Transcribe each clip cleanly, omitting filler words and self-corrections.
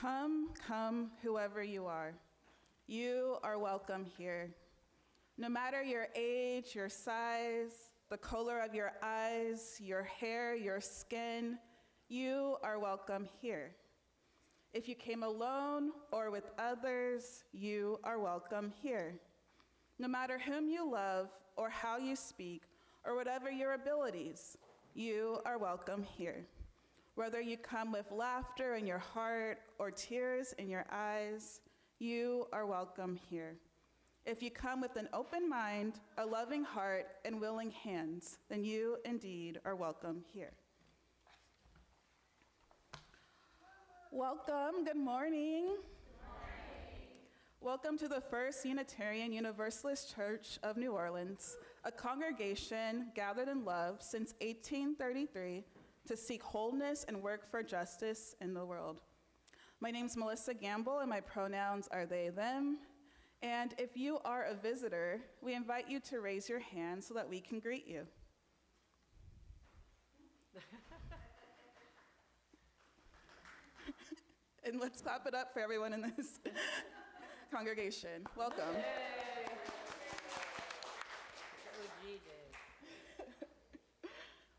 Come, come, whoever you are. You are welcome here. No matter your age, your size, the color of your eyes, your hair, your skin, you are welcome here. If you came alone or with others, you are welcome here. No matter whom you love or how you speak or whatever your abilities, you are welcome here. Whether you come with laughter in your heart or tears in your eyes, you are welcome here. If you come with an open mind, a loving heart, and willing hands, then you indeed are welcome here. Welcome, good morning. Good morning. Welcome to the First Unitarian Universalist Church of New Orleans, a congregation gathered in love since 1833 to seek wholeness and work for justice in the world. My name's Melissa Gamble, and my pronouns are they, them. And if you are a visitor, we invite you to raise your hand so that we can greet you. And let's clap it up for everyone in this congregation. Welcome. Yay.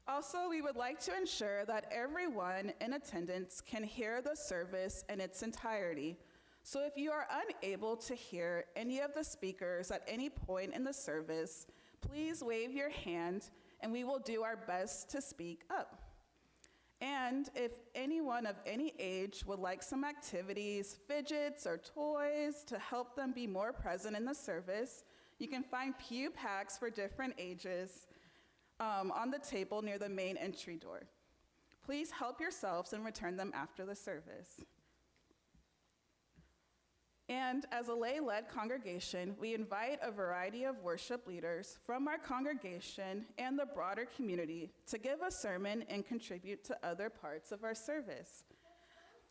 Also, we would like to ensure that everyone in attendance can hear the service in its entirety. So if you are unable to hear any of the speakers at any point in the service, please wave your hand and we will do our best to speak up. And if anyone of any age would like some activities, fidgets, or toys to help them be more present in the service, you can find pew packs for different ages on the table near the main entry door. Please help yourselves and return them after the service. And as a lay-led congregation, we invite a variety of worship leaders from our congregation and the broader community to give a sermon and contribute to other parts of our service.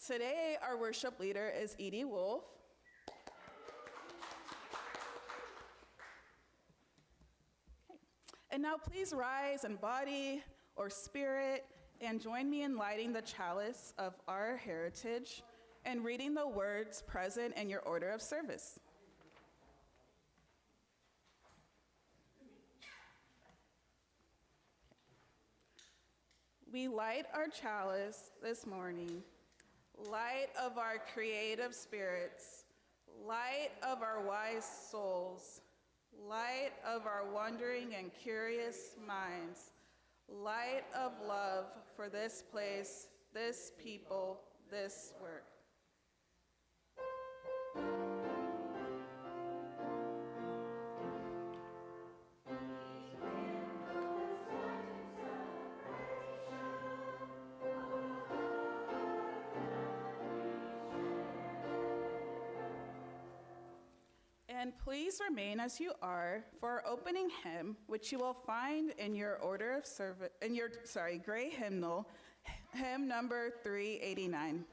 Today, our worship leader is Edie Wolfe. Okay. And now please rise in body or spirit and join me in lighting the chalice of our heritage and reading the words present in your order of service. We light our chalice this morning, light of our creative spirits, light of our wise souls, light of our wondering and curious minds, light of love for this place, this people, this work. And please remain as you are for our opening hymn, which you will find in your order of service, in your gray hymnal, hymn number 389.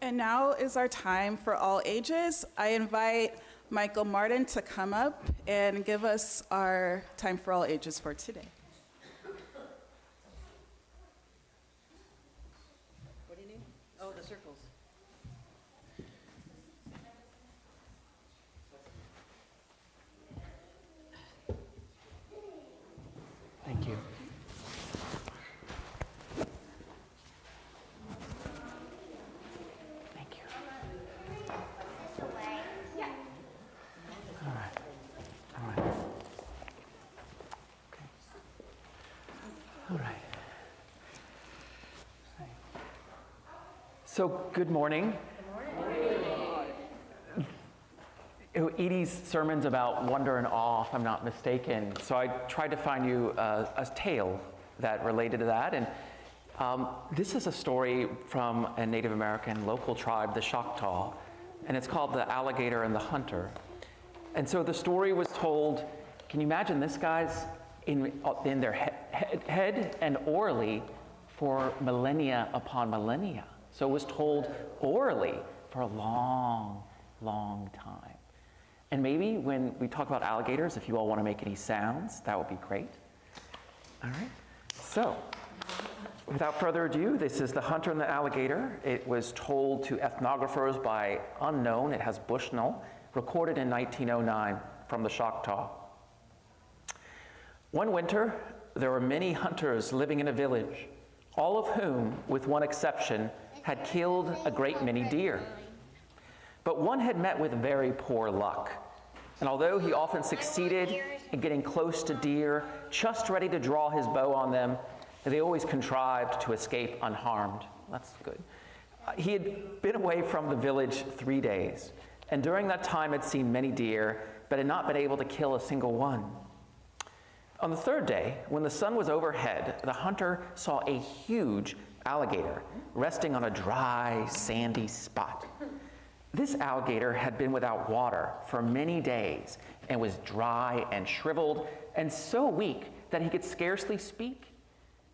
And now is our time for all ages. I invite Michael Martin to come up and give us our Time for All Ages for today. What do you need? Oh, the circles. Thank you. Thank you. All right. All right. Okay. All right. So, good morning. Edie's sermon's about wonder and awe, if I'm not mistaken. So I tried to find you a tale that related to that. And this is a story from a Native American local tribe, the Choctaw, and it's called The Alligator and the Hunter. And so the story was told, can you imagine this, guys, in their head and orally for millennia upon millennia. So it was told orally for a long, long time. And maybe when we talk about alligators, if you all want to make any sounds, that would be great. All right. So, without further ado, this is The Hunter and the Alligator. It was told to ethnographers by Unknown. It has Bushnell, recorded in 1909 from the Choctaw. One winter, there were many hunters living in a village, all of whom, with one exception, had killed a great many deer. But one had met with very poor luck. And although he often succeeded in getting close to deer, just ready to draw his bow on them, they always contrived to escape unharmed. That's good. He had been away from the village 3 days, and during that time had seen many deer, but had not been able to kill a single one. On the third day, when the sun was overhead, the hunter saw a huge alligator resting on a dry, sandy spot. This alligator had been without water for many days and was dry and shriveled and so weak that he could scarcely speak.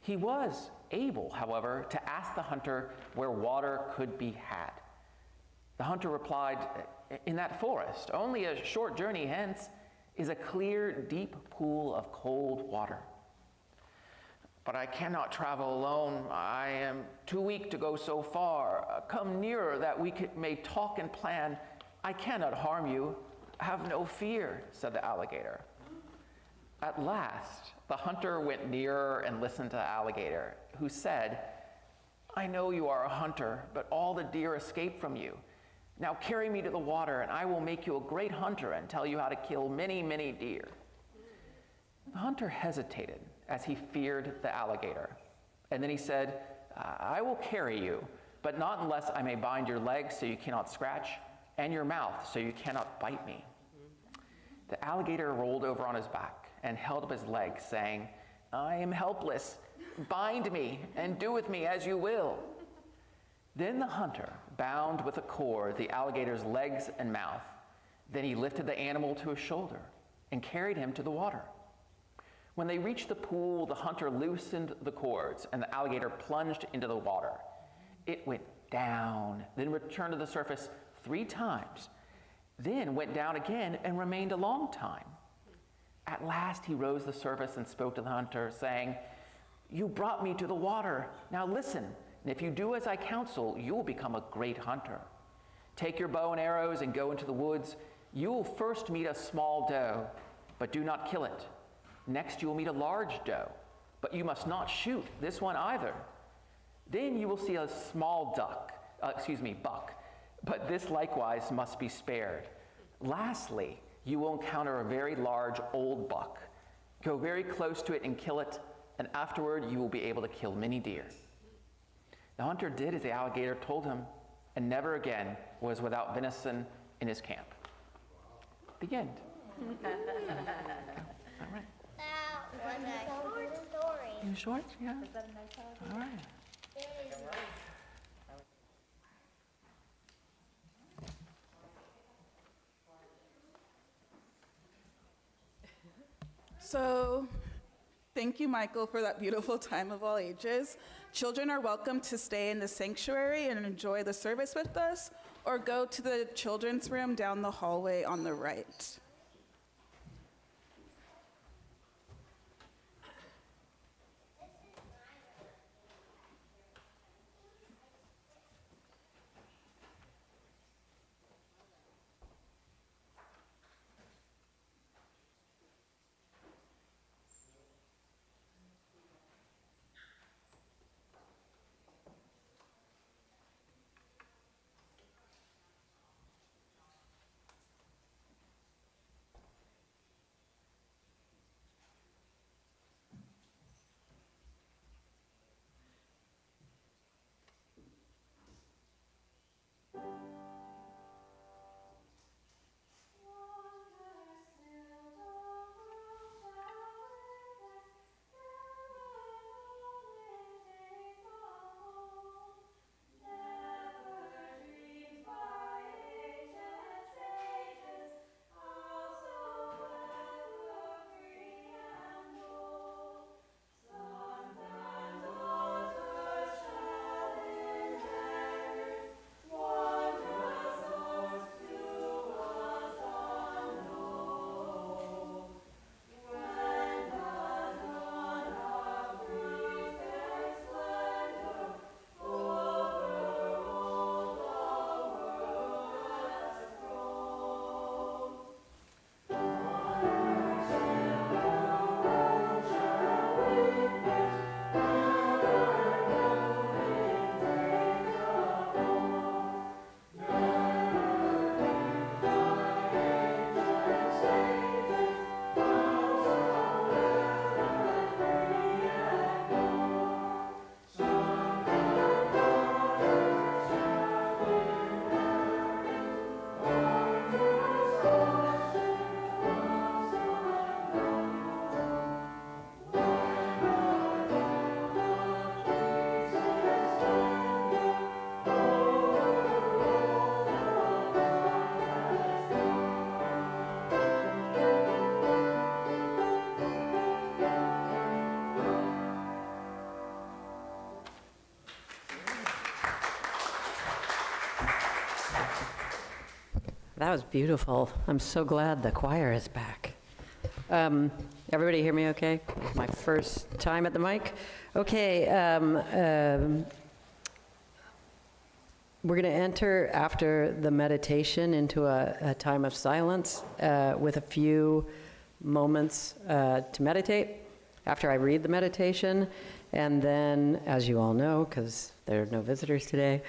He was able, however, to ask the hunter where water could be had. The hunter replied, "In that forest, only a short journey hence, is a clear, deep pool of cold water." "But I cannot travel alone. I am too weak to go so far. Come nearer that we may talk and plan. I cannot harm you. Have no fear," said the alligator. At last, the hunter went nearer and listened to the alligator, who said, "I know you are a hunter, but all the deer escaped from you. Now carry me to the water, and I will make you a great hunter and tell you how to kill many, many deer." The hunter hesitated, as he feared the alligator. And then he said, "I will carry you, but not unless I may bind your legs so you cannot scratch, and your mouth so you cannot bite me." The alligator rolled over on his back and held up his legs, saying, "I am helpless. Bind me and do with me as you will." Then the hunter bound with a cord the alligator's legs and mouth. Then he lifted the animal to his shoulder and carried him to the water. When they reached the pool, the hunter loosened the cords, and the alligator plunged into the water. It went down, then returned to the surface 3 times, then went down again and remained a long time. At last he rose to the surface and spoke to the hunter, saying, "You brought me to the water. Now listen, and if you do as I counsel, you will become a great hunter. Take your bow and arrows and go into the woods. You will first meet a small doe, but do not kill it. Next, you will meet a large doe, but you must not shoot this one either. Then you will see a small buck, but this likewise must be spared. Lastly, you will encounter a very large old buck. Go very close to it and kill it, and afterward you will be able to kill many deer." The hunter did as the alligator told him, and never again was without venison in his camp. The end. All right. That was a short story. You short? Yeah. Is that a nice alligator? All right. So, thank you, Michael, for that beautiful time of all ages. Children are welcome to stay in the sanctuary and enjoy the service with us, or go to the children's room down the hallway on the right. That was beautiful. I'm so glad the choir is back. Everybody hear me okay? My first time at the mic? Okay. We're going to enter after the meditation into a time of silence with a few moments to meditate after I read the meditation. And then, as you all know, because there are no visitors today,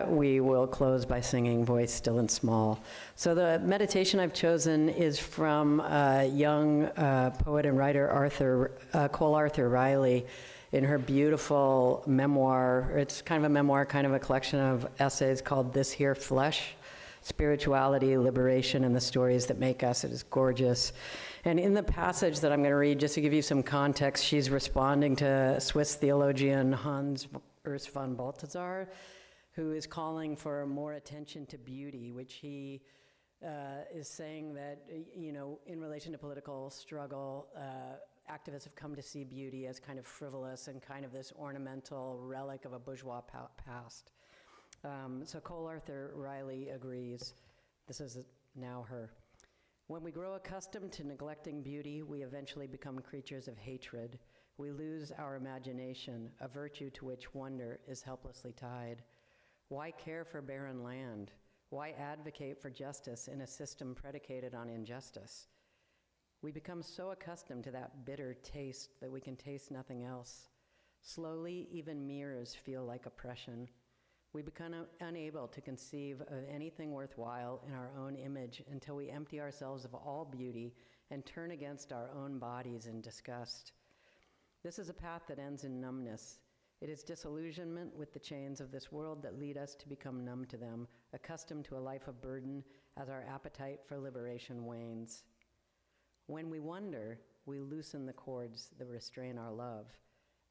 we will close by singing Voice Still and Small. So the meditation I've chosen is from young poet and writer Cole Arthur Riley in her beautiful memoir. It's kind of a memoir, kind of a collection of essays called This Here Flesh, Spirituality, Liberation, and the Stories That Make Us. It is gorgeous. And in the passage that I'm going to read, just to give you some context, she's responding to Swiss theologian Hans Urs von Balthasar, who is calling for more attention to beauty, which he is saying that, you know, in relation to political struggle, activists have come to see beauty as kind of frivolous and kind of this ornamental relic of a bourgeois past. So Cole Arthur Riley agrees. This is now her. When we grow accustomed to neglecting beauty, we eventually become creatures of hatred. We lose our imagination, a virtue to which wonder is helplessly tied. Why care for barren land? Why advocate for justice in a system predicated on injustice? We become so accustomed to that bitter taste that we can taste nothing else. Slowly, even mirrors feel like oppression. We become unable to conceive of anything worthwhile in our own image until we empty ourselves of all beauty and turn against our own bodies in disgust. This is a path that ends in numbness. It is disillusionment with the chains of this world that lead us to become numb to them, accustomed to a life of burden as our appetite for liberation wanes. When we wonder, we loosen the cords that restrain our love,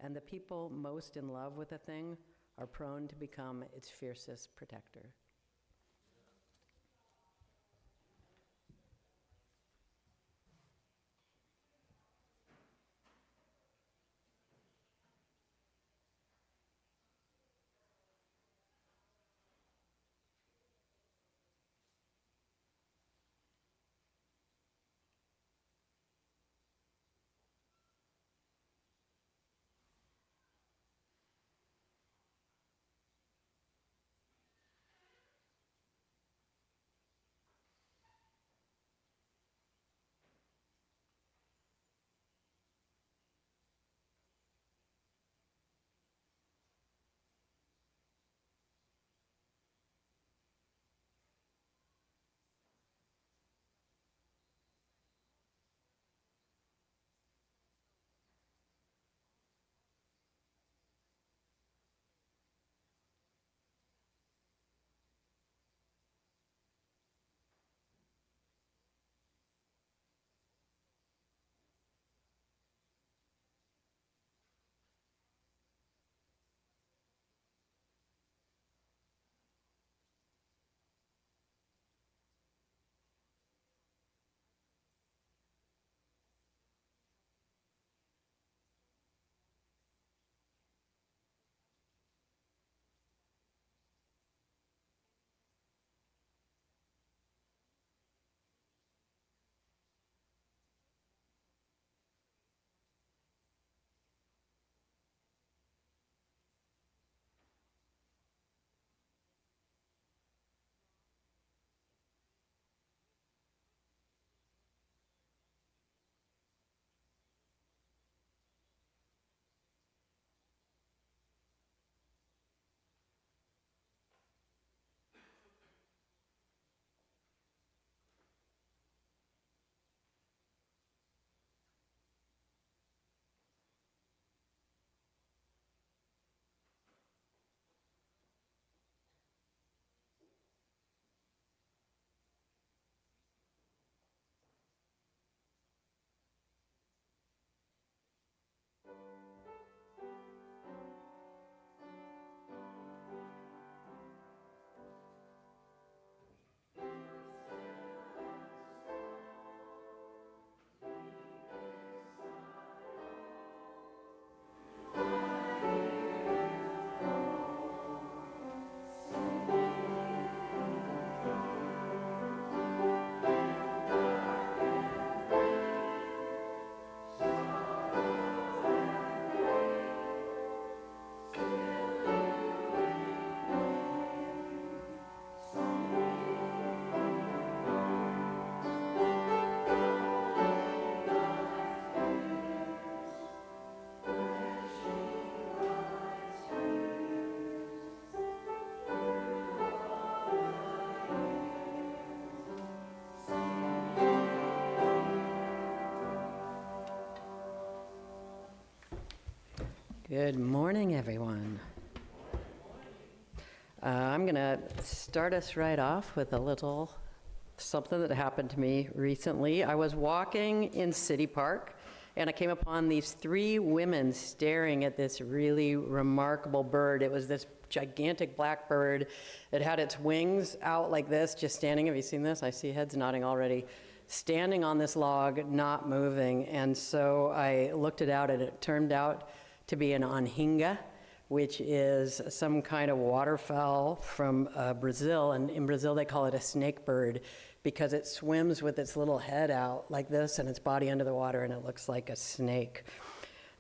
and the people most in love with a thing are prone to become its fiercest protector. Good morning, everyone. I'm going to start us right off with a little something that happened to me recently. I was walking in City Park, and I came upon these 3 women staring at this really remarkable bird. It was this gigantic black bird. It had its wings out like this, just standing. Have you seen this? I see heads nodding already. Standing on this log, not moving. And so I looked it out, and it turned out to be an anhinga, which is some kind of waterfowl from Brazil. And in Brazil, they call it a snake bird because it swims with its little head out like this and its body under the water, and it looks like a snake.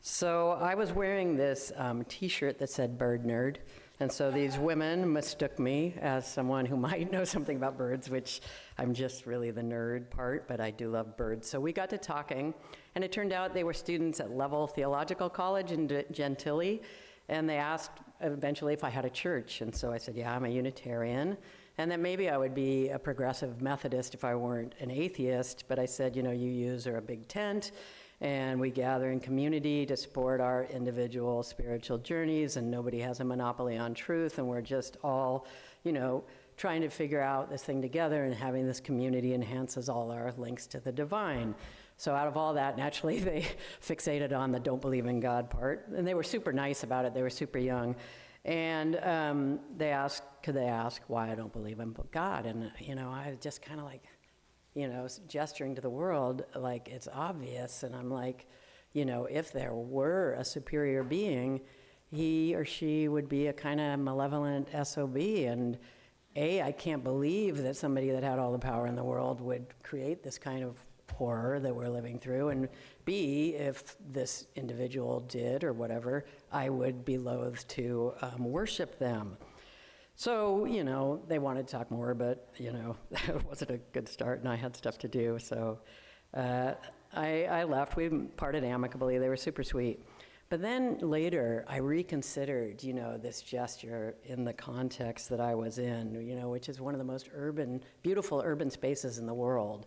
So I was wearing this t-shirt that said bird nerd. And so these women mistook me as someone who might know something about birds, which I'm just really the nerd part, but I do love birds. So we got to talking, and it turned out they were students at Level Theological College in Gentilly, and they asked eventually if I had a church. And so I said, yeah, I'm a Unitarian, and that maybe I would be a progressive Methodist if I weren't an atheist. But I said, you know, UUs are a big tent, and we gather in community to support our individual spiritual journeys, and nobody has a monopoly on truth, and we're just all, you know, trying to figure out this thing together, and having this community enhances all our links to the divine. So out of all that, naturally, they fixated on the don't believe in God part, and they were super nice about it. They were super young. And they asked, could they ask why I don't believe in God? And, you know, I was just kind of like, you know, gesturing to the world like it's obvious. And I'm like, you know, if there were a superior being, he or she would be a kind of malevolent SOB. And A, I can't believe that somebody that had all the power in the world would create this kind of horror that we're living through. And B, if this individual did or whatever, I would be loath to worship them. So, you know, they wanted to talk more, but, you know, it wasn't a good start, and I had stuff to do. So I left. We parted amicably. They were super sweet. But then later, I reconsidered, you know, this gesture in the context that I was in, you know, which is one of the most beautiful urban spaces in the world,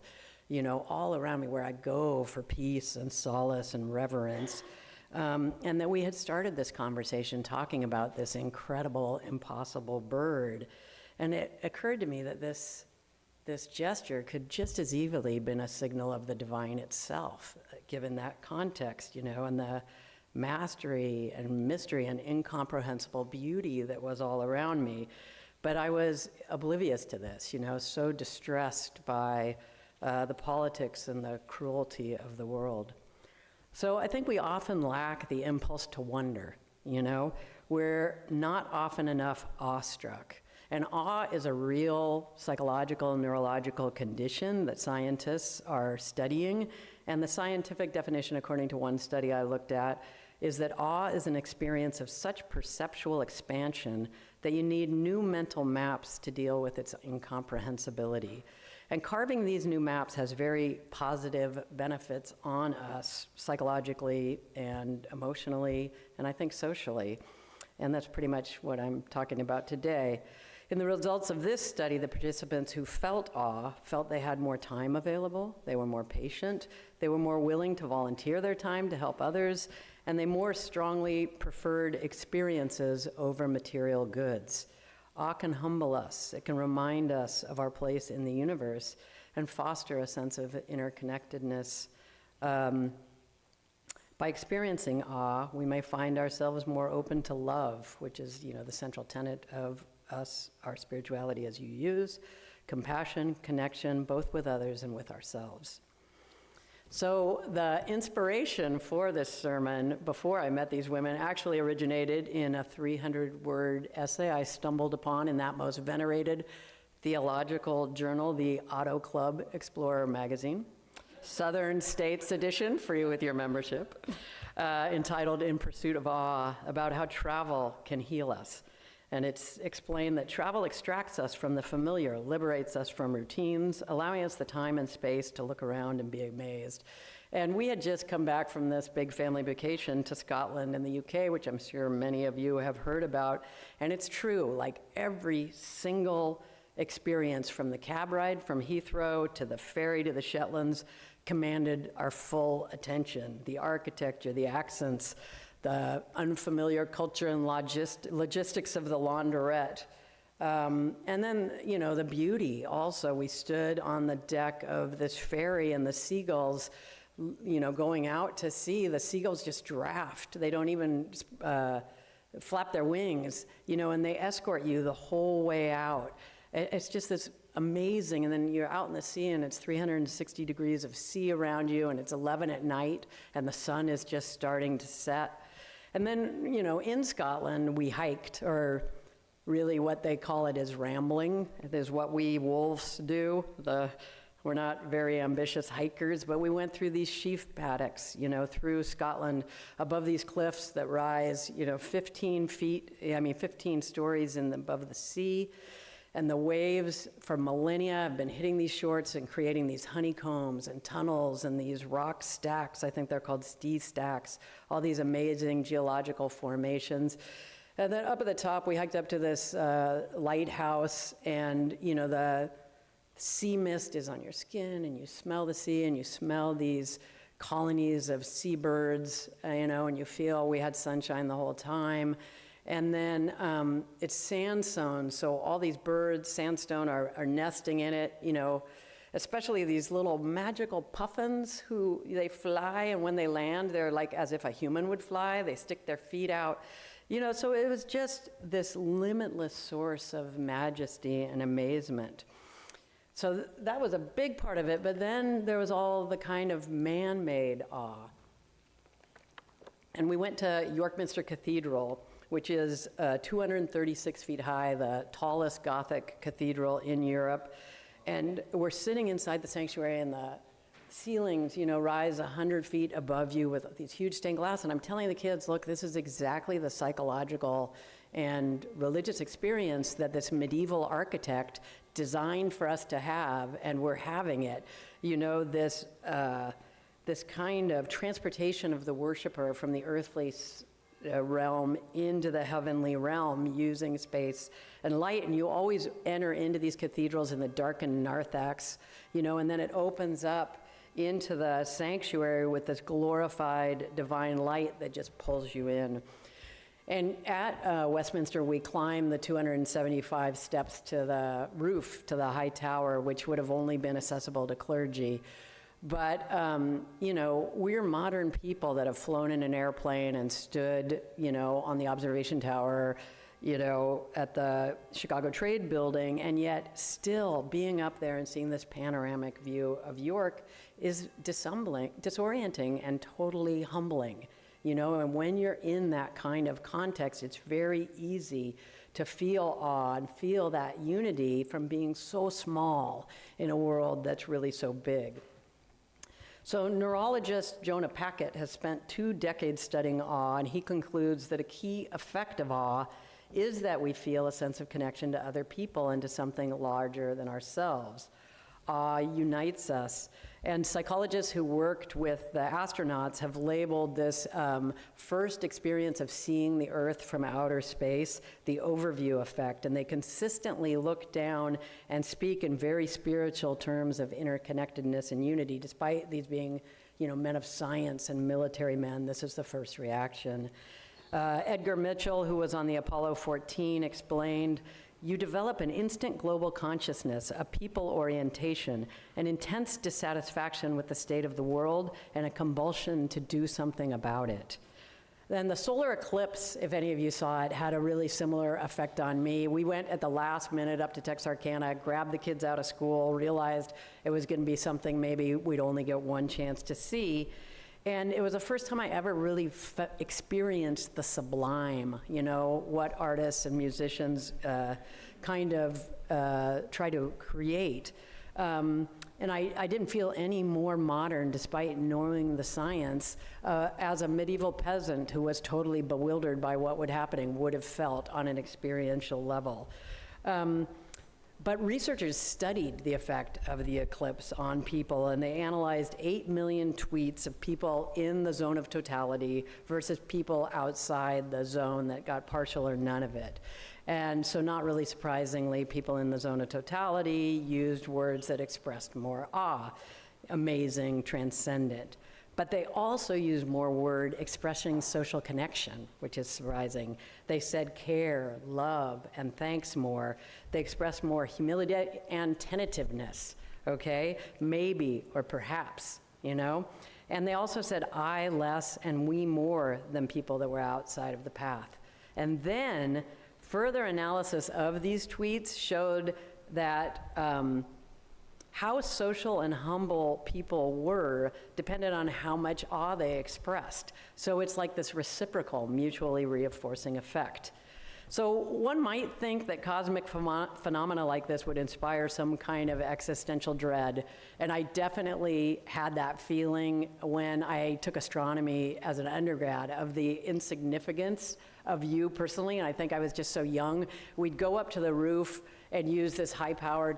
you know, all around me where I go for peace and solace and reverence. And that we had started this conversation talking about this incredible, impossible bird. And it occurred to me that this gesture could just as easily been a signal of the divine itself, given that context, you know, and the mastery and mystery and incomprehensible beauty that was all around me. But I was oblivious to this, you know, so distressed by the politics and the cruelty of the world. So I think we often lack the impulse to wonder, you know? We're not often enough awestruck. And awe is a real psychological and neurological condition that scientists are studying. And the scientific definition, according to one study I looked at, is that awe is an experience of such perceptual expansion that you need new mental maps to deal with its incomprehensibility. And carving these new maps has very positive benefits on us psychologically and emotionally, and I think socially. And that's pretty much what I'm talking about today. In the results of this study, the participants who felt awe felt they had more time available, they were more patient, they were more willing to volunteer their time to help others, and they more strongly preferred experiences over material goods. Awe can humble us. It can remind us of our place in the universe and foster a sense of interconnectedness. By experiencing awe, we may find ourselves more open to love, which is, you know, the central tenet of our spirituality as UUs, compassion, connection, both with others and with ourselves. So the inspiration for this sermon, before I met these women, actually originated in a 300-word essay I stumbled upon in that most venerated theological journal, the Auto Club Explorer magazine, Southern States edition, free with your membership, entitled In Pursuit of Awe, about how travel can heal us. And it's explained that travel extracts us from the familiar, liberates us from routines, allowing us the time and space to look around and be amazed. And we had just come back from this big family vacation to Scotland and the UK, which I'm sure many of you have heard about. And it's true, like every single experience, from the cab ride from Heathrow to the ferry to the Shetlands, commanded our full attention. The architecture, the accents, the unfamiliar culture and logistics of the launderette. And then, you know, the beauty also. We stood on the deck of this ferry and the seagulls, you know, going out to sea. The seagulls just draft. They don't even flap their wings, you know, and they escort you the whole way out. It's just this amazing, and then you're out in the sea and it's 360 degrees of sea around you, and it's 11 at night and the sun is just starting to set. And then, you know, in Scotland we hiked, or really what they call it is rambling. It is what we wolves do. We're not very ambitious hikers, but we went through these sheep paddocks, you know, through Scotland, above these cliffs that rise, you know, 15 stories above the sea. And the waves for millennia have been hitting these shores and creating these honeycombs and tunnels and these rock stacks. I think they're called stee stacks, all these amazing geological formations. And then up at the top, we hiked up to this lighthouse, and, you know, the sea mist is on your skin, and you smell the sea, and you smell these colonies of seabirds, you know, and you feel we had sunshine the whole time. And then it's sandstone, so all these birds, sandstone, are nesting in it, you know, especially these little magical puffins who, they fly, and when they land, they're like as if a human would fly. They stick their feet out. You know, so it was just this limitless source of majesty and amazement. So that was a big part of it, but then there was all the kind of man-made awe. And we went to York Minster Cathedral, which is 236 feet high, the tallest Gothic cathedral in Europe. And we're sitting inside the sanctuary, and the ceilings, you know, rise 100 feet above you with these huge stained glass. And I'm telling the kids, look, this is exactly the psychological and religious experience that this medieval architect designed for us to have, and we're having it. You know, this kind of transportation of the worshiper from the earthly realm into the heavenly realm using space and light. And you always enter into these cathedrals in the darkened narthex, you know, and then it opens up into the sanctuary with this glorified divine light that just pulls you in. And at Westminster, we climbed the 275 steps to the roof, to the high tower, which would have only been accessible to clergy. But, you know, we're modern people that have flown in an airplane and stood, you know, on the observation tower, you know, at the Chicago Trade Building, and yet still being up there and seeing this panoramic view of York is disorienting and totally humbling, you know. And when you're in that kind of context, it's very easy to feel awe and feel that unity from being so small in a world that's really so big. So neurologist Jonah Packett has spent 2 decades studying awe, and he concludes that a key effect of awe is that we feel a sense of connection to other people and to something larger than ourselves. Awe unites us. And psychologists who worked with the astronauts have labeled this first experience of seeing the Earth from outer space the overview effect. And they consistently look down and speak in very spiritual terms of interconnectedness and unity, despite these being, you know, men of science and military men. This is the first reaction. Edgar Mitchell, who was on the Apollo 14, explained, "You develop an instant global consciousness, a people orientation, an intense dissatisfaction with the state of the world, and a compulsion to do something about it." Then the solar eclipse, if any of you saw it, had a really similar effect on me. We went at the last minute up to Texarkana, grabbed the kids out of school, realized it was going to be something maybe we'd only get one chance to see. And it was the first time I ever really experienced the sublime, you know, what artists and musicians kind of try to create. And I didn't feel any more modern, despite knowing the science, as a medieval peasant who was totally bewildered by what was happening would have felt on an experiential level. But researchers studied the effect of the eclipse on people, and they analyzed 8 million tweets of people in the zone of totality versus people outside the zone that got partial or none of it. And so, not really surprisingly, people in the zone of totality used words that expressed more awe, amazing, transcendent. But they also use more word expressing social connection, which is surprising. They said care, love, and thanks more. They expressed more humility and tentativeness, okay? Maybe or perhaps, you know? And they also said I less and we more than people that were outside of the path. And then further analysis of these tweets showed that how social and humble people were depended on how much awe they expressed. So it's like this reciprocal, mutually reinforcing effect. So one might think that cosmic phenomena like this would inspire some kind of existential dread, and I definitely had that feeling when I took astronomy as an undergrad, of the insignificance of you personally, and I think I was just so young. We'd go up to the roof and use this high-powered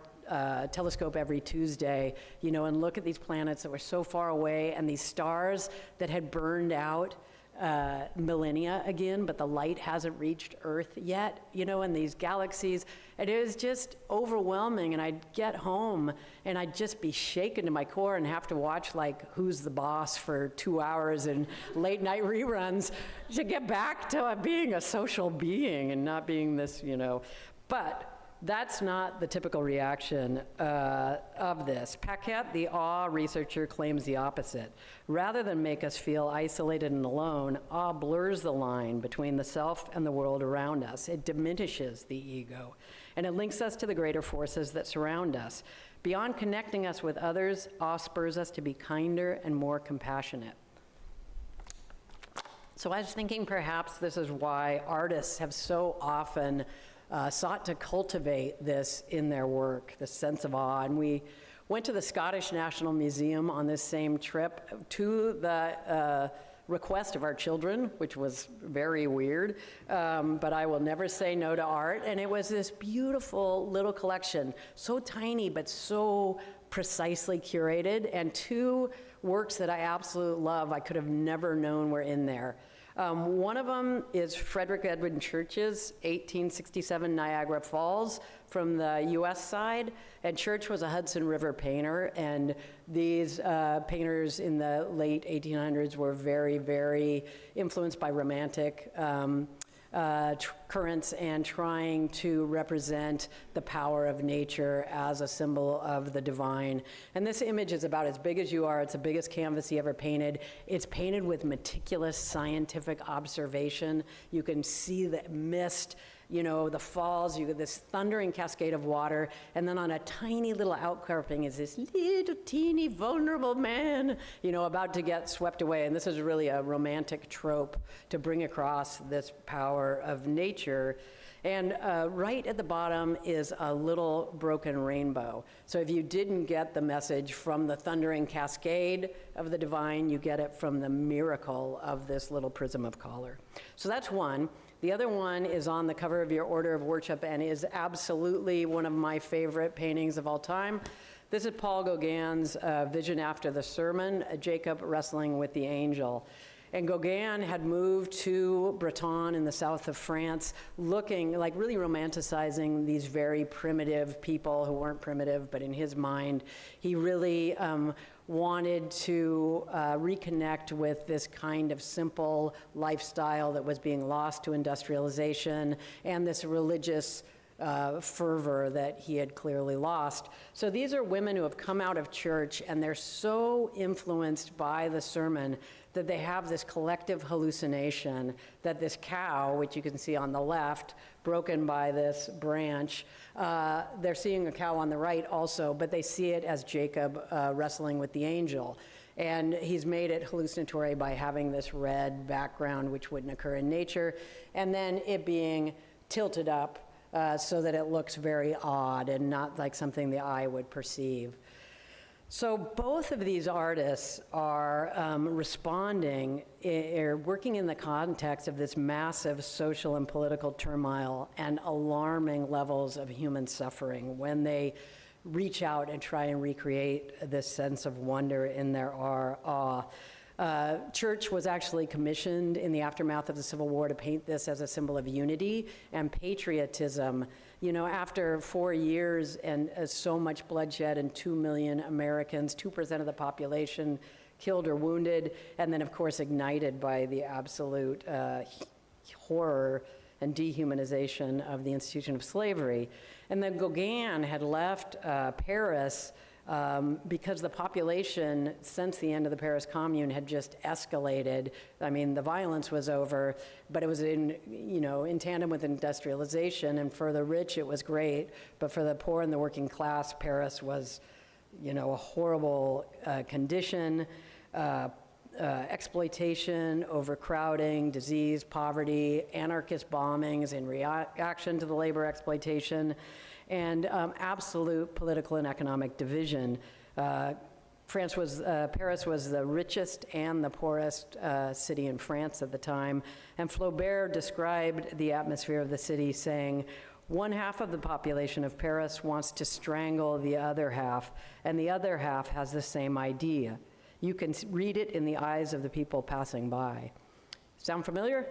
telescope every Tuesday, you know, and look at these planets that were so far away, and these stars that had burned out millennia again, but the light hasn't reached Earth yet, you know, and these galaxies. And it was just overwhelming, and I'd get home and I'd just be shaken to my core and have to watch like Who's the Boss for 2 hours and late night reruns to get back to being a social being and not being this, you know. But that's not the typical reaction of this. Paquette, the awe researcher, claims the opposite. Rather than make us feel isolated and alone, awe blurs the line between the self and the world around us. It diminishes the ego, and it links us to the greater forces that surround us. Beyond connecting us with others, awe spurs us to be kinder and more compassionate. So I was thinking perhaps this is why artists have so often sought to cultivate this in their work, the sense of awe. And we went to the Scottish National Museum on this same trip to the request of our children, which was very weird, but I will never say no to art. And it was this beautiful little collection, so tiny but so precisely curated, and two works that I absolutely love, I could have never known were in there. One of them is Frederick Edwin Church's 1867 Niagara Falls from the US side. And Church was a Hudson River painter, and these painters in the late 1800s were very, very influenced by romantic currents and trying to represent the power of nature as a symbol of the divine. And this image is about as big as you are. It's the biggest canvas he ever painted. It's painted with meticulous scientific observation. You can see the mist, you know, the falls, you get this thundering cascade of water, and then on a tiny little outcropping is this little teeny vulnerable man, you know, about to get swept away. And this is really a romantic trope to bring across this power of nature. And right at the bottom is a little broken rainbow. So if you didn't get the message from the thundering cascade of the divine, you get it from the miracle of this little prism of color. So that's one. The other one is on the cover of your Order of Worship and is absolutely one of my favorite paintings of all time. This is Paul Gauguin's Vision After the Sermon, Jacob wrestling with the angel. And Gauguin had moved to Breton in the south of France, looking, like really romanticizing these very primitive people who weren't primitive, but in his mind, he really wanted to reconnect with this kind of simple lifestyle that was being lost to industrialization and this religious fervor that he had clearly lost. So these are women who have come out of church, and they're so influenced by the sermon that they have this collective hallucination that this cow, which you can see on the left, broken by this branch, they're seeing a cow on the right also, but they see it as Jacob wrestling with the angel. And he's made it hallucinatory by having this red background, which wouldn't occur in nature, and then it being tilted up so that it looks very odd and not like something the eye would perceive. So both of these artists are responding, or working in the context of this massive social and political turmoil and alarming levels of human suffering when they reach out and try and recreate this sense of wonder in their awe. Church was actually commissioned in the aftermath of the Civil War to paint this as a symbol of unity and patriotism. You know, after 4 years and so much bloodshed and 2 million Americans, 2% of the population killed or wounded, and then, of course, ignited by the absolute horror and dehumanization of the institution of slavery. And then Gauguin had left Paris because the population, since the end of the Paris Commune, had just escalated. I mean, the violence was over, but it was in tandem with industrialization, and for the rich it was great, but for the poor and the working class, Paris was, a horrible condition. Exploitation, overcrowding, disease, poverty, anarchist bombings in reaction to the labor exploitation, and absolute political and economic division. Paris was the richest and the poorest city in France at the time, and Flaubert described the atmosphere of the city saying, "One half of the population of Paris wants to strangle the other half, and the other half has the same idea. You can read it in the eyes of the people passing by." Sound familiar?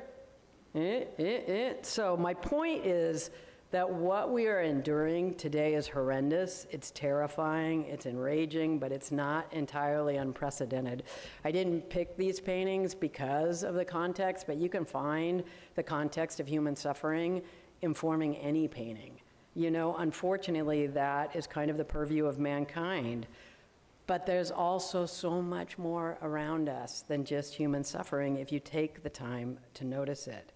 So my point is that what we are enduring today is horrendous. It's terrifying, it's enraging, but it's not entirely unprecedented. I didn't pick these paintings because of the context, but you can find the context of human suffering informing any painting. Unfortunately, that is kind of the purview of mankind. But there's also so much more around us than just human suffering if you take the time to notice it.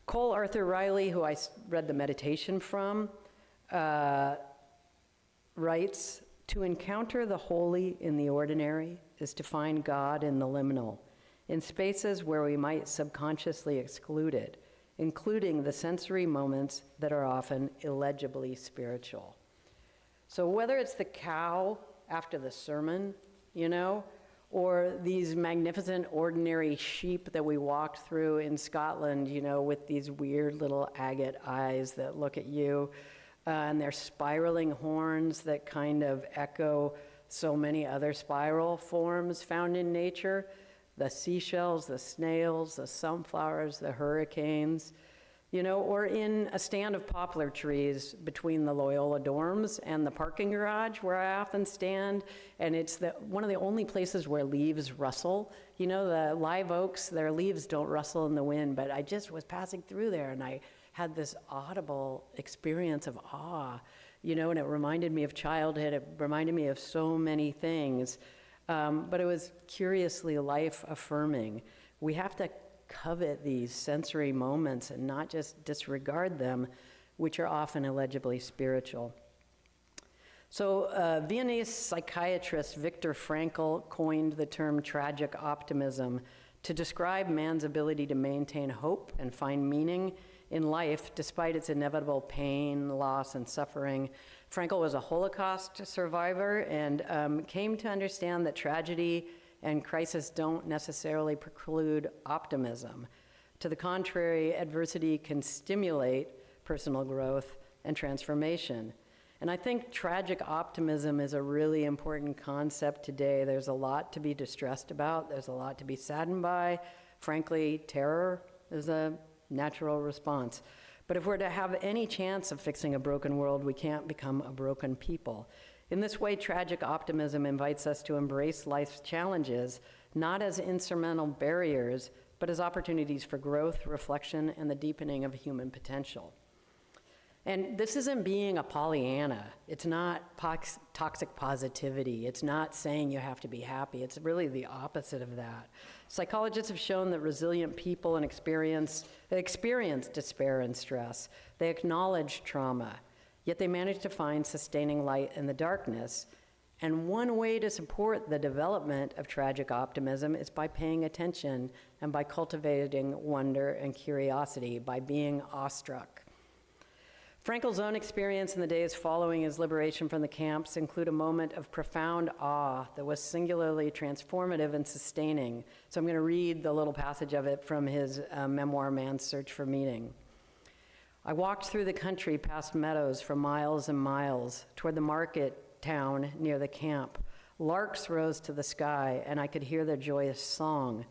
Cole Arthur Riley, who I read the meditation from, writes, "To encounter the holy in the ordinary is to find God in the liminal, in spaces where we might subconsciously exclude it, including the sensory moments that are often illegibly spiritual." So whether it's the cow after the sermon, or these magnificent ordinary sheep that we walked through in Scotland, with these weird little agate eyes that look at you, and their spiraling horns that kind of echo so many other spiral forms found in nature, the seashells, the snails, the sunflowers, the hurricanes, or in a stand of poplar trees between the Loyola dorms and the parking garage where I often stand, and it's one of the only places where leaves rustle. The live oaks, their leaves don't rustle in the wind, but I just was passing through there and I had this audible experience of awe, and it reminded me of childhood, it reminded me of so many things, but it was curiously life-affirming. We have to covet these sensory moments and not just disregard them, which are often illegibly spiritual. So Viennese psychiatrist Viktor Frankl coined the term tragic optimism to describe man's ability to maintain hope and find meaning in life despite its inevitable pain, loss, and suffering. Frankl was a Holocaust survivor and came to understand that tragedy and crisis don't necessarily preclude optimism. To the contrary, adversity can stimulate personal growth and transformation. And I think tragic optimism is a really important concept today. There's a lot to be distressed about. There's a lot to be saddened by. Frankly, terror is a natural response. But if we're to have any chance of fixing a broken world, we can't become a broken people. In this way, tragic optimism invites us to embrace life's challenges, not as insurmountable barriers, but as opportunities for growth, reflection, and the deepening of human potential. And this isn't being a Pollyanna. It's not toxic positivity. It's not saying you have to be happy. It's really the opposite of that. Psychologists have shown that resilient people experience despair and stress. They acknowledge trauma, yet they manage to find sustaining light in the darkness. And one way to support the development of tragic optimism is by paying attention and by cultivating wonder and curiosity, by being awestruck. Frankl's own experience in the days following his liberation from the camps include a moment of profound awe that was singularly transformative and sustaining. So I'm going to read the little passage of it from his memoir, Man's Search for Meaning. "I walked through the country past meadows for miles and miles toward the market town near the camp. Larks rose to the sky, and I could hear their joyous song.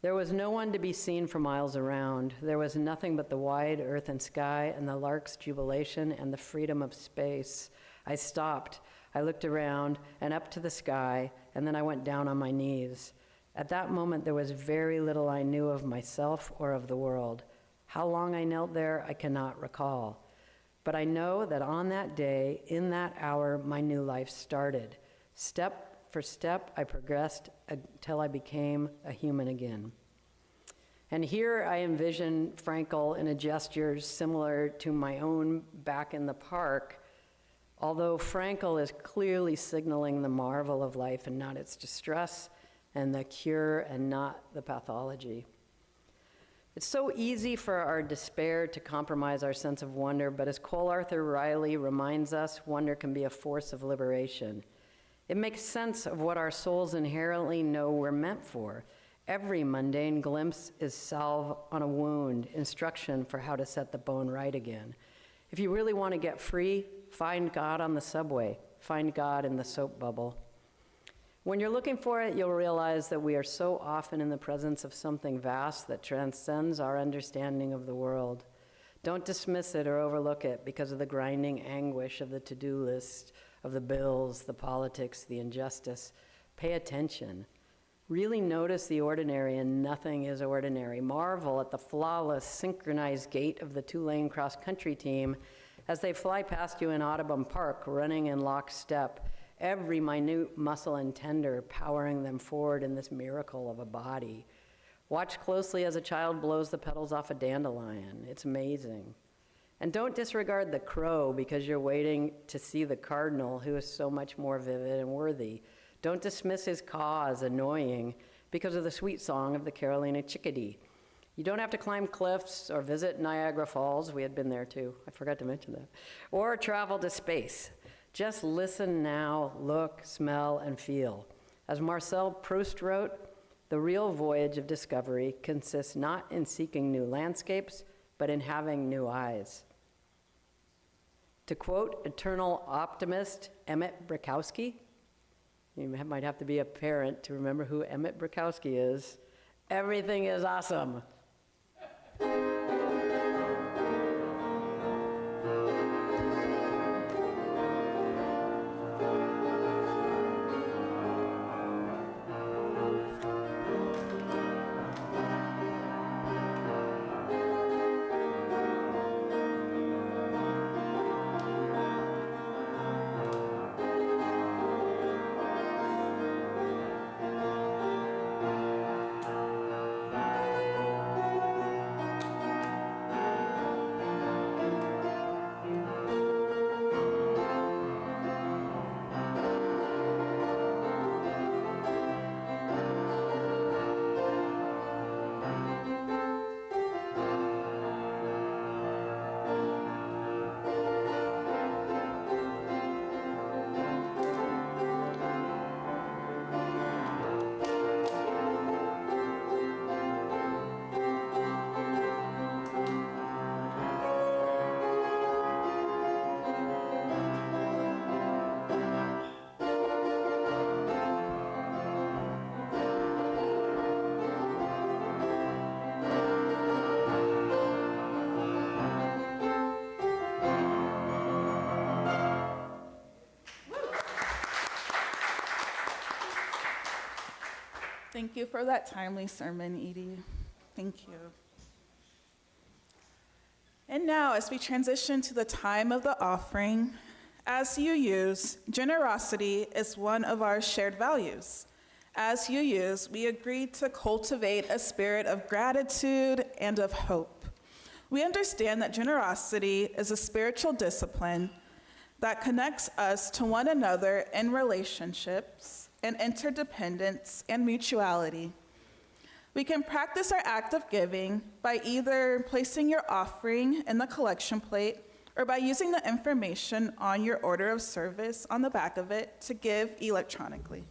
There was no one to be seen for miles around. There was nothing but the wide earth and sky and the lark's jubilation and the freedom of space. I stopped. I looked around and up to the sky, and then I went down on my knees. At that moment, there was very little I knew of myself or of the world. How long I knelt there, I cannot recall. But I know that on that day, in that hour, my new life started. Step for step, I progressed until I became a human again. And here I envision Frankel in a gesture similar to my own back in the park, although Frankel is clearly signaling the marvel of life and not its distress, and the cure and not the pathology. It's so easy for our despair to compromise our sense of wonder, but as Cole Arthur Riley reminds us, wonder can be a force of liberation. It makes sense of what our souls inherently know we're meant for. Every mundane glimpse is salve on a wound, instruction for how to set the bone right again. If you really want to get free, find God on the subway, find God in the soap bubble. When you're looking for it, you'll realize that we are so often in the presence of something vast that transcends our understanding of the world. Don't dismiss it or overlook it because of the grinding anguish of the to-do list, of the bills, the politics, the injustice. Pay attention. Really notice the ordinary, and nothing is ordinary. Marvel at the flawless, synchronized gait of the two-lane cross-country team as they fly past you in Audubon Park, running in lockstep, every minute muscle and tender powering them forward in this miracle of a body. Watch closely as a child blows the petals off a dandelion. It's amazing. And don't disregard the crow because you're waiting to see the cardinal, who is so much more vivid and worthy. Don't dismiss his caw as annoying because of the sweet song of the Carolina chickadee. You don't have to climb cliffs or visit Niagara Falls. We had been there too. I forgot to mention that. Or travel to space. Just listen now, look, smell, and feel. As Marcel Proust wrote, the real voyage of discovery consists not in seeking new landscapes, but in having new eyes. To quote eternal optimist Emmett Brakowski, you might have to be a parent to remember who Emmett Brakowski is, everything is awesome. Thank you for that timely sermon, Edie. Thank you. And now, as we transition to the time of the offering, as you use, generosity is one of our shared values. As you use, we agreed to cultivate a spirit of gratitude and of hope. We understand that generosity is a spiritual discipline that connects us to one another in relationships and interdependence and mutuality. We can practice our act of giving by either placing your offering in the collection plate or by using the information on your order of service on the back of it to give electronically.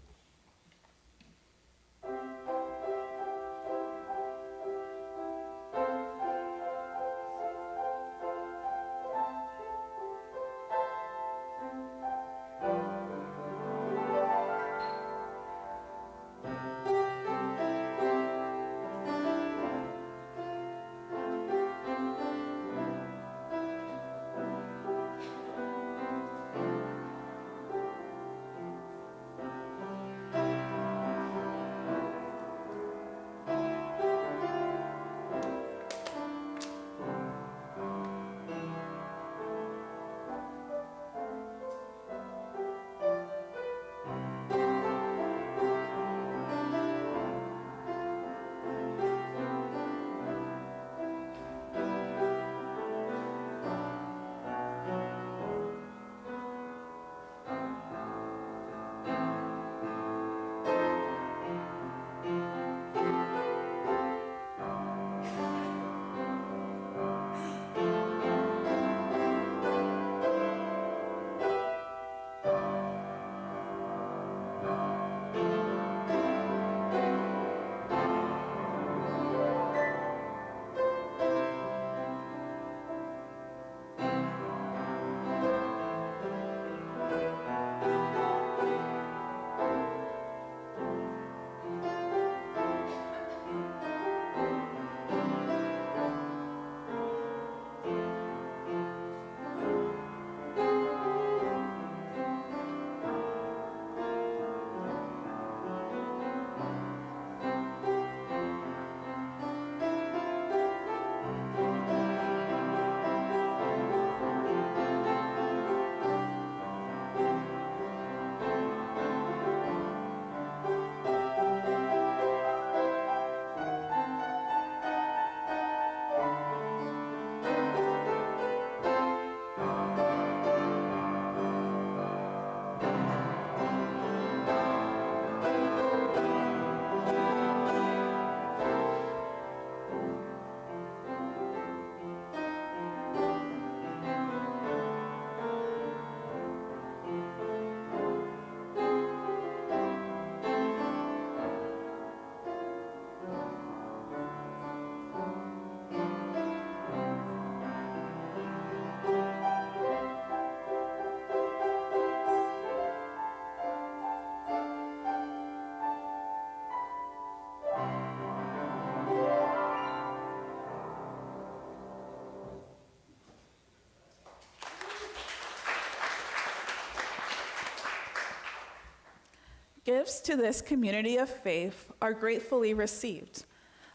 Gifts to this community of faith are gratefully received.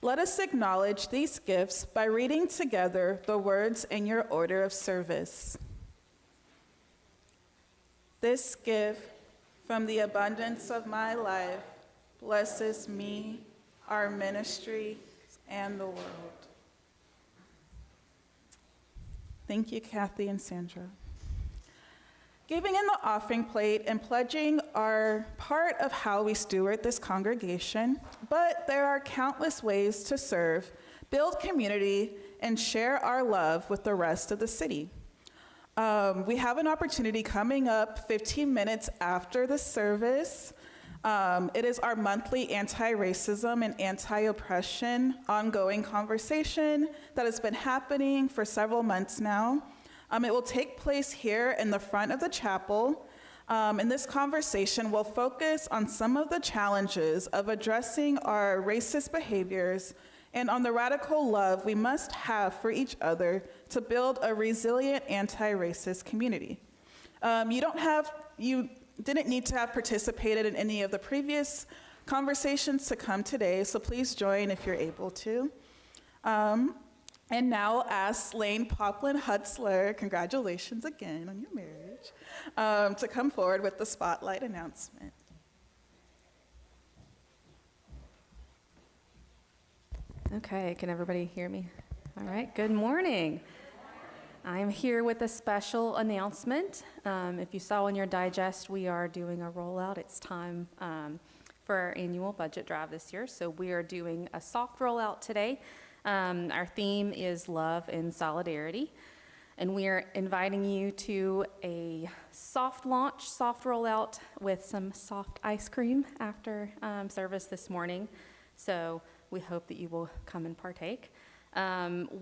Let us acknowledge these gifts by reading together the words in your order of service. This gift from the abundance of my life blesses me, our ministry, and the world. Thank you, Kathy and Sandra. Giving in the offering plate and pledging are part of how we steward this congregation, but there are countless ways to serve, build community, and share our love with the rest of the city. We have an opportunity coming up 15 minutes after the service. It is our monthly anti-racism and anti-oppression ongoing conversation that has been happening for several months now. It will take place here in the front of the chapel. And this conversation will focus on some of the challenges of addressing our racist behaviors and on the radical love we must have for each other to build a resilient anti-racist community. You didn't need to have participated in any of the previous conversations to come today, so please join if you're able to. And now ask Lane Poplin Hutzler, congratulations again on your marriage, to come forward with the spotlight announcement. Okay, can everybody hear me? All right, good morning. I'm here with a special announcement. If you saw in your digest, we are doing a rollout. It's time for our annual budget drive this year, so we are doing a soft rollout today. Our theme is love and solidarity, and we are inviting you to a soft launch, soft rollout with some soft ice cream after service this morning. So we hope that you will come and partake.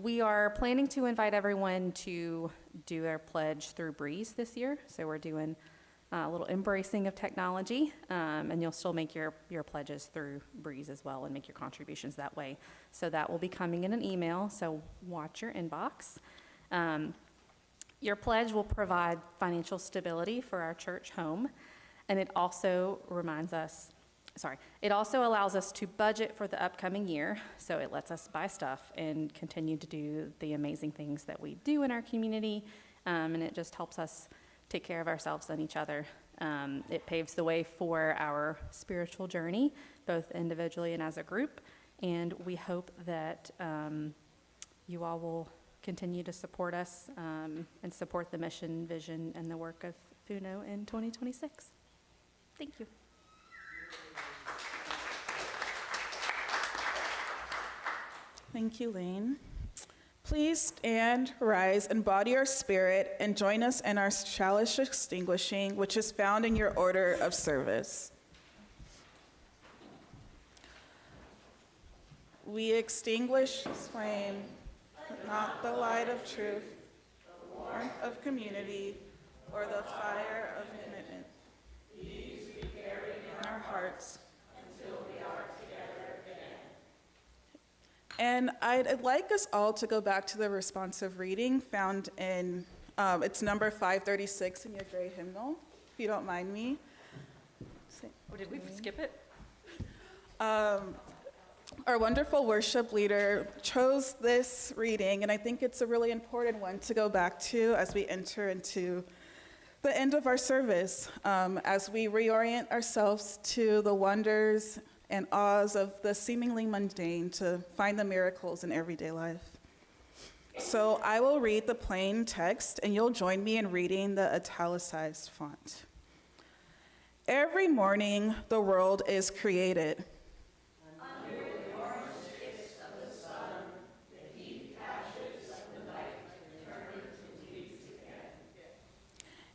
We are planning to invite everyone to do their pledge through Breeze this year. So we're doing a little embracing of technology, and you'll still make your pledges through Breeze as well and make your contributions that way. So that will be coming in an email, so watch your inbox. Your pledge will provide financial stability for our church home, and it also allows us to budget for the upcoming year, so it lets us buy stuff and continue to do the amazing things that we do in our community, and it just helps us take care of ourselves and each other. It paves the way for our spiritual journey, both individually and as a group, and we hope that you all will continue to support us and support the mission, vision, and the work of FUUNO in 2026. Thank you. Thank you, Lane. Please stand, rise, and body your spirit, and join us in our chalice extinguishing, which is found in your order of service. We extinguish this flame, but not the light of truth, the warmth of community, or the fire of commitment. These we carry in our hearts until we are together again. And I'd like us all to go back to the responsive reading found in, it's number 536 in your gray hymnal, if you don't mind me. Oh, did we skip it? Our wonderful worship leader chose this reading, and I think it's a really important one to go back to as we enter into the end of our service, as we reorient ourselves to the wonders and awes of the seemingly mundane to find the miracles in everyday life. So I will read the plain text, and you'll join me in reading the italicized font. Every morning, the world is created.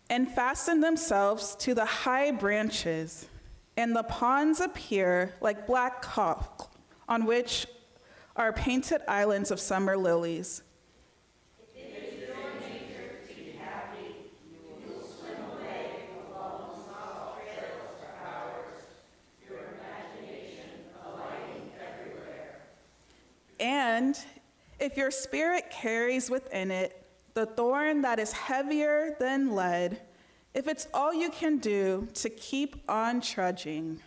And fasten themselves to the high branches, and the ponds appear like black cloth on which are painted islands of summer lilies. It is your nature to be happy. You will swim away along soft trails for hours, your imagination alighting everywhere. And if your spirit carries within it the thorn that is heavier than lead, if it's all you can do to keep on trudging,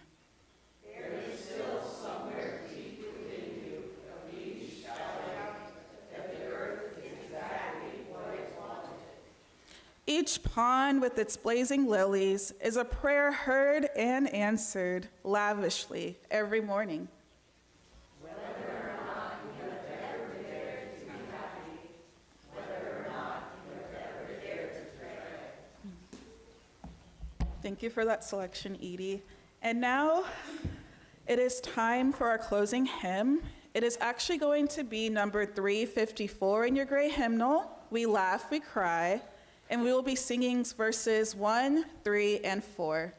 each pond with its blazing lilies is a prayer heard and answered lavishly every morning. Thank you for that selection, Edie. And now it is time for our closing hymn. It is actually going to be number 354 in your gray hymnal, We Laugh, We Cry. And we will be singing verses 1, 3, and 4.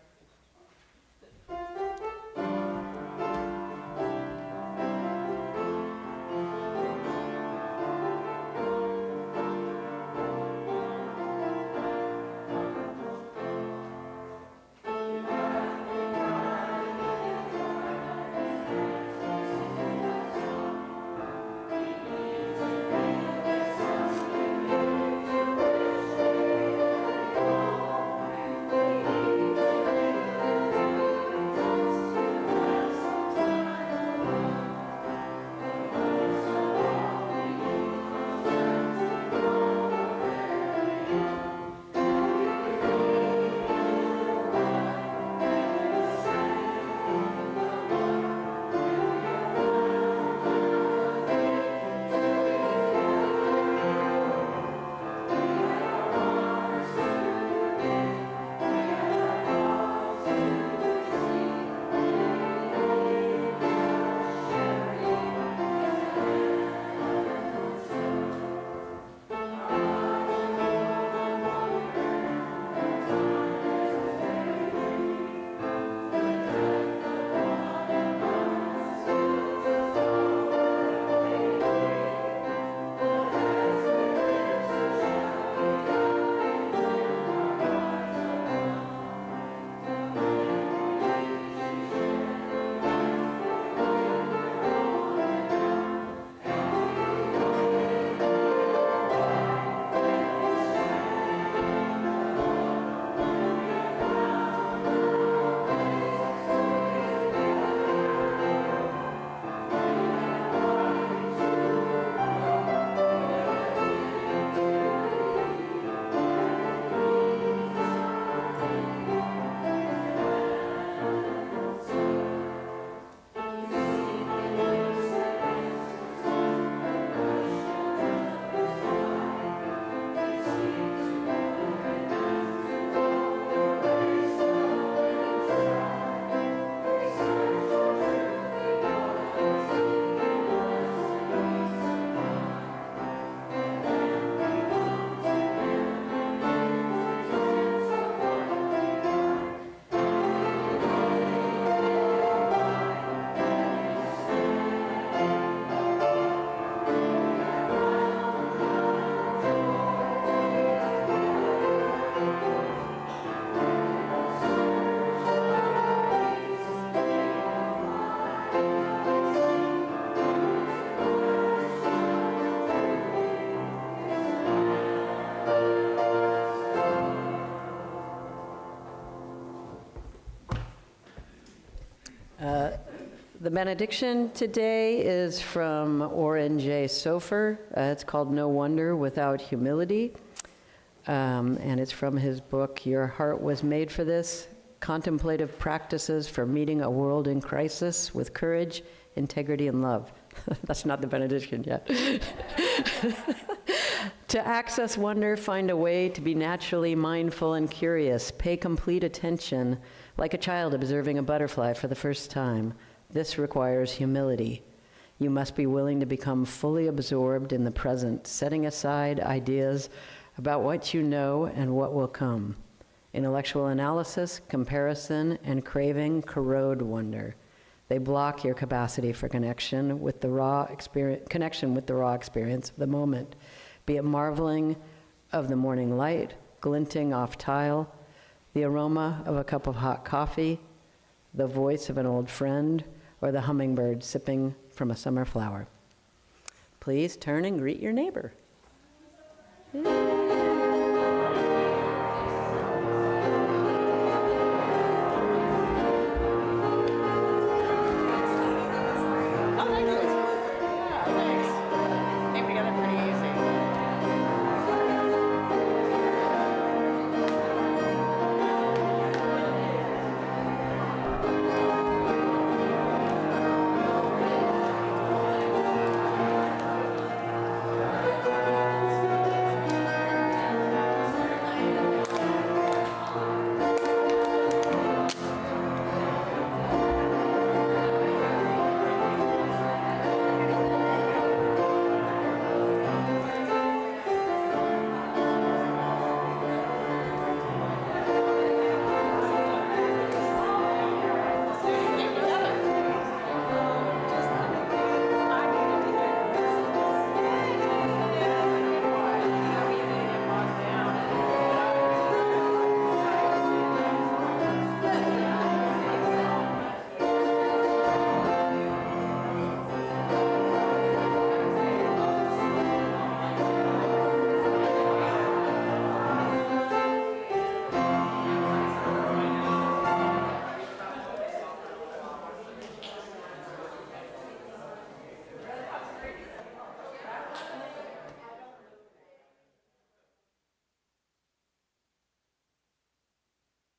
The benediction today is from Oren J. Sofer. It's called No Wonder Without Humility. And it's from his book, Your Heart Was Made for This, Contemplative Practices for Meeting a World in Crisis with Courage, Integrity, and Love. That's not the benediction yet. To access wonder, find a way to be naturally mindful and curious. Pay complete attention, like a child observing a butterfly for the first time. This requires humility. You must be willing to become fully absorbed in the present, setting aside ideas about what you know and what will come. Intellectual analysis, comparison, and craving corrode wonder. They block your capacity for connection with the raw experience of the moment, be it marveling of the morning light, glinting off tile, the aroma of a cup of hot coffee, the voice of an old friend, or the hummingbird sipping from a summer flower. Please turn and greet your neighbor.